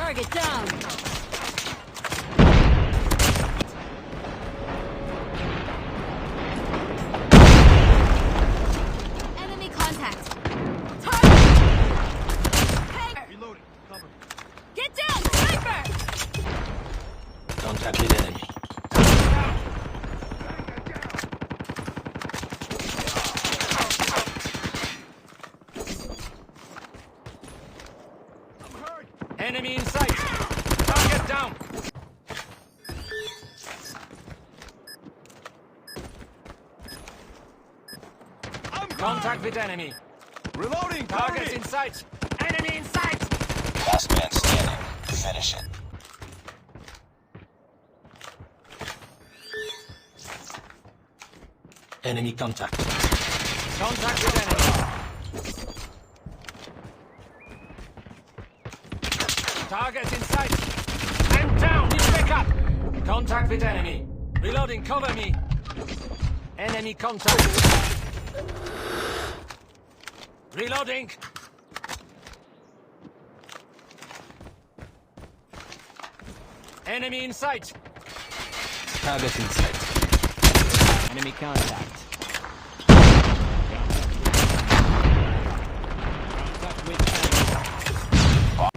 Target down. Enemy contact. Target. Hanger. Reloading. Cover. Get down, sniper. Contact with enemy. Enemy in sight. Target down. Contact with enemy. Reloading. Targets in sight. Enemy in sight. Last man standing. Finish it. Enemy contact. Contact with enemy. Target in sight. And down. You pick up. Contact with enemy. Reloading. Cover me. Enemy contact. Reloading. Enemy in sight. Target in sight. Enemy contact. Contact with enemy.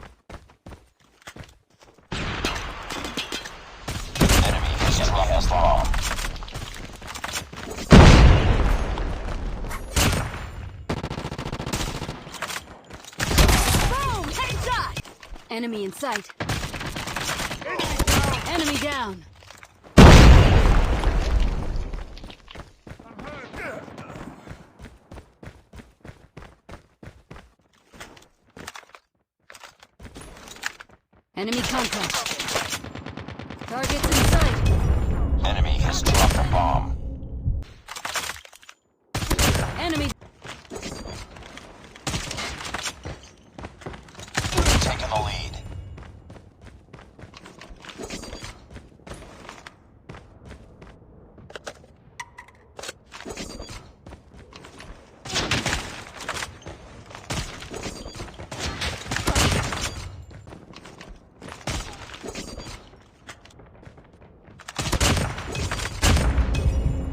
Enemy has dropped the bomb. Boom! Headshot. Enemy in sight. Enemy down. Enemy contact. Targets in sight. Enemy has dropped the bomb. Enemy. Taking the lead.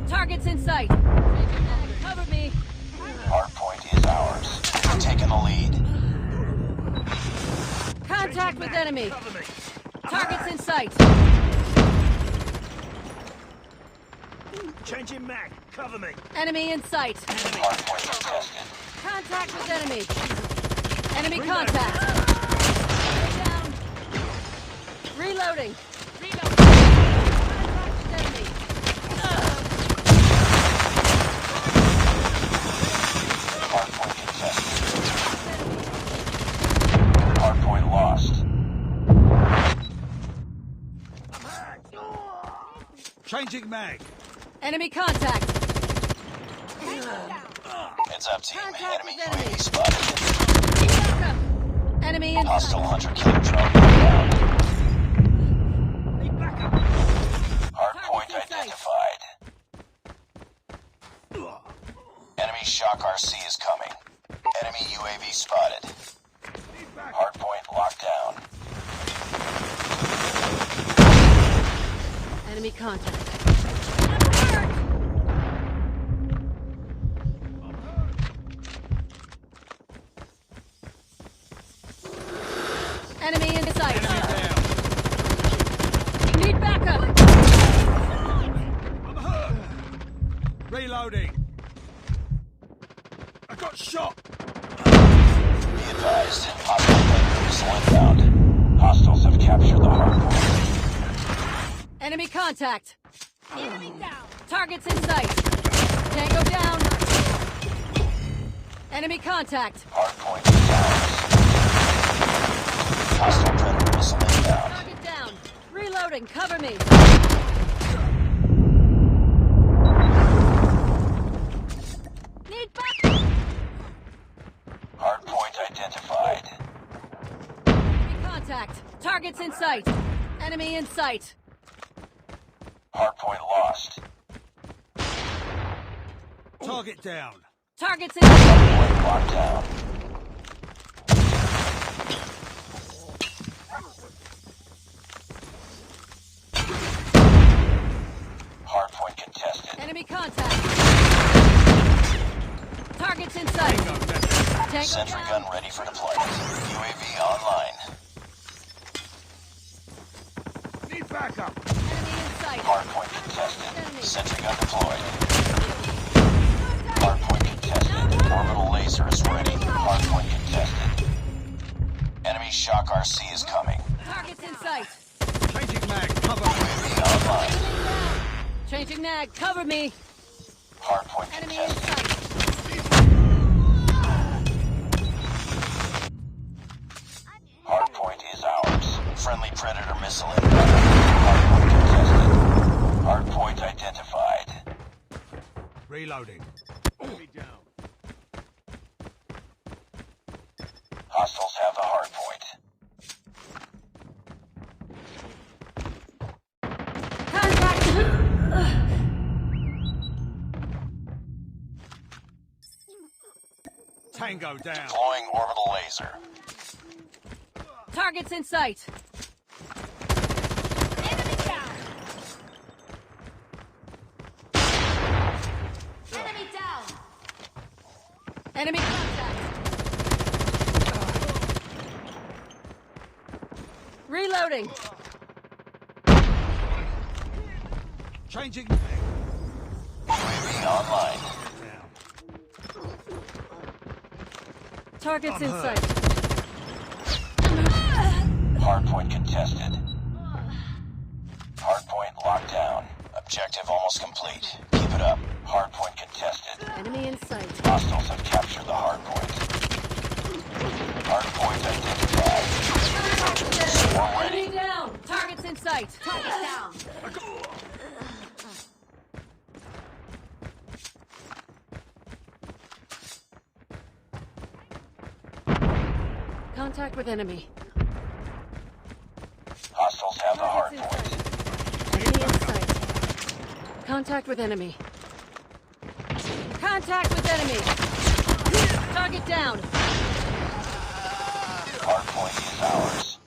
Targets in sight. Cover me. Hardpoint is ours. Taking the lead. Contact with enemy. Targets in sight. Changing mag. Cover me. Enemy in sight. Hardpoint contested. Contact with enemy. Enemy contact. Down. Reloading. Contact with enemy. Hardpoint contested. Hardpoint lost. Changing mag. Enemy contact. Heads up, team. Contact Enemy with enemy. UAV spotted. Backup. Enemy in Hostile sight. hunter killer drone inbound. Need backup. Hardpoint Targets in sight. identified. Enemy shock RC is coming. Enemy UAV spotted. Need backup. Hardpoint locked down. Enemy contact. Enemy in sight. Need backup. I'm hurt. Reloading. I got shot. Be advised, hostile missile inbound. Hostiles have captured the hardpoint. Enemy contact. Enemy down. Targets in sight. Tango down. Enemy contact. Hardpoint is ours. Hostile predator missile inbound. Target down. Reloading. Cover me. Need backup. Hardpoint identified. Enemy contact. Targets in sight. Enemy in sight. Hardpoint lost. Target down. Targets in Hardpoint locked down. Sentry gun ready for deployment. UAV online. Need backup. Enemy in sight. Hardpoint contested. Sentry gun deployed. Hardpoint contested. Orbital laser is ready. Hardpoint contested. Enemy shock RC is coming. Targets in sight. Changing mag. Cover. UAV online. Changing mag. Cover me. Hardpoint Enemy in contested. sight. Hardpoint is ours. Friendly Predator missile inbound. Hardpoint contested. Hardpoint identified. Reloading. Enemy down. Hostiles have the hardpoint. Contact. Tango down. Deploying orbital laser. Targets in sight. Enemy down. Enemy down. Enemy contact. Reloading. Changing mag. UAV online. Down. Targets in sight. Hardpoint contested. Hardpoint locked down. Objective almost complete. Keep it up. Hardpoint contested. Enemy in sight. Hostiles have captured the hardpoint. Hardpoint identified. Swarm ready. Enemy down. Targets in sight. Targets down. Contact with enemy. Hostiles have the Targets in hardpoint. sight. Enemy in sight. Contact with enemy. Contact with enemy. Target down. Hardpoint is ours.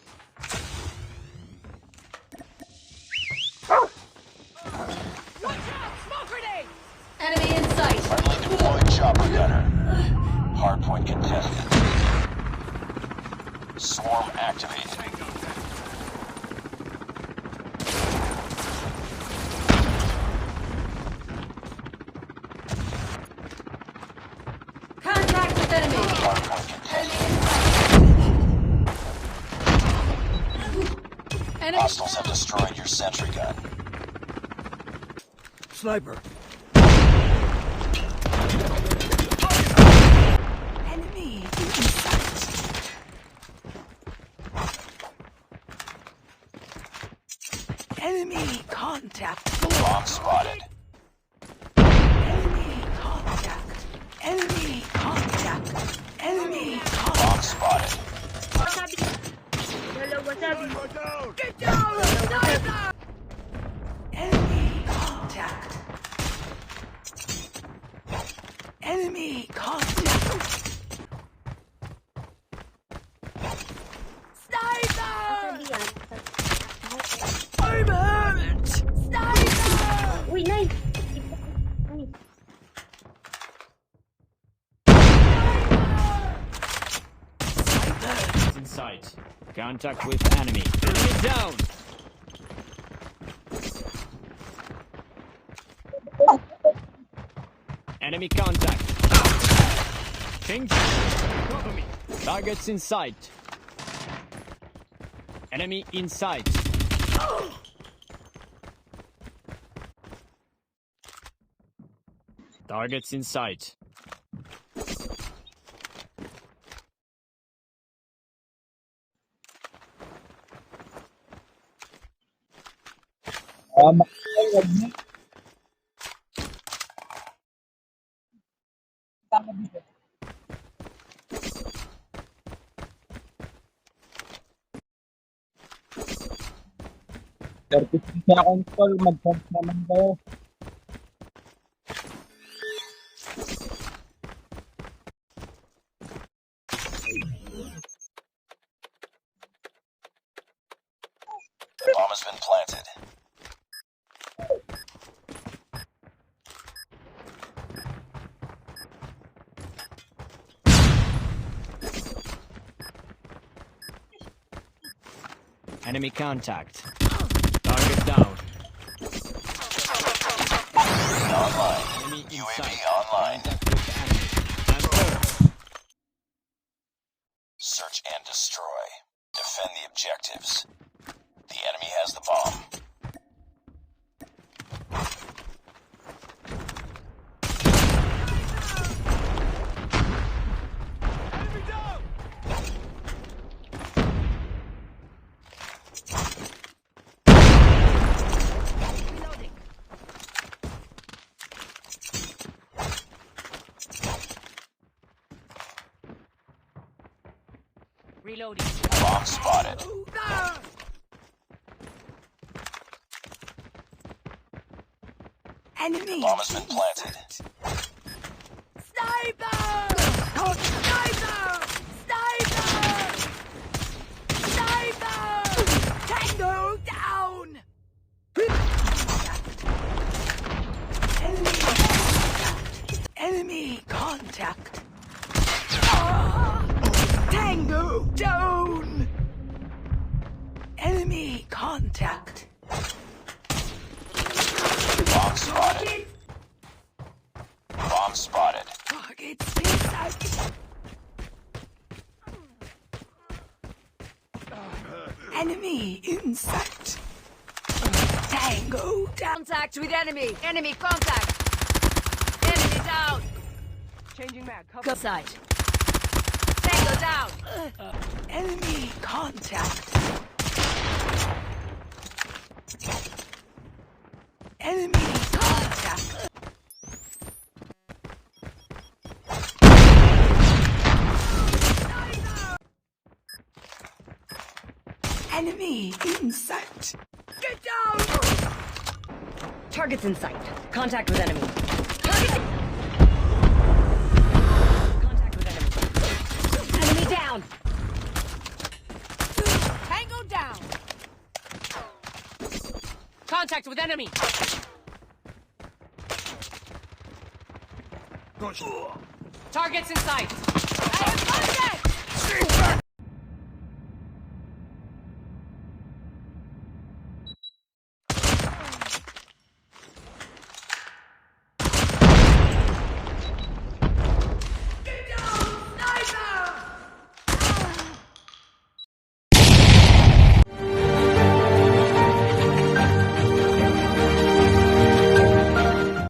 Watch out! Smoke grenade! Enemy in sight. Friendly deployed chopper gunner. Hardpoint contested. Swarm activated. Contact with enemy. Hardpoint contested. Enemy. Hostiles have destroyed your sentry gun. Sniper. Enemy in sight. Enemy contact. Bomb spotted. Enemy contact. Enemy contact. Enemy contact. Bomb spotted. Get down. Enemy contact. Enemy contact. Sniper! I'm hurt! Sniper! Uy, nice. In sight. Contact with enemy. Enemy down. Enemy contact. Change. Cover me. Targets in sight. Enemy in sight. Targets in sight. Sa console, mag-comp naman kayo. The bomb has been planted. Enemy contact. Target down. Online. Enemy in UAV sight. online. Contact with enemy. Confirmed. Search and destroy. Defend the objectives. The enemy has the bomb. Enemy down! Reloading. Reloading. Bomb spotted. Enemy. Bomb has been planted. Sniper! Oh, sniper! Sniper! Sniper! Tango down! Enemy contact. Ah! Tango down! Enemy contact. Bomb spotted. Bomb spotted. Targets in sight. Enemy in sight. Tango down. Contact with enemy. Enemy contact. Enemy down. Changing mag. Go side. Tango down. Enemy contact. Enemy contact. Enemy in sight. Get down! Targets in sight. Contact with enemy. Target. Contact with enemy. Enemy down. Tango down. Contact with enemy. Gotcha. Targets in sight. I have contact.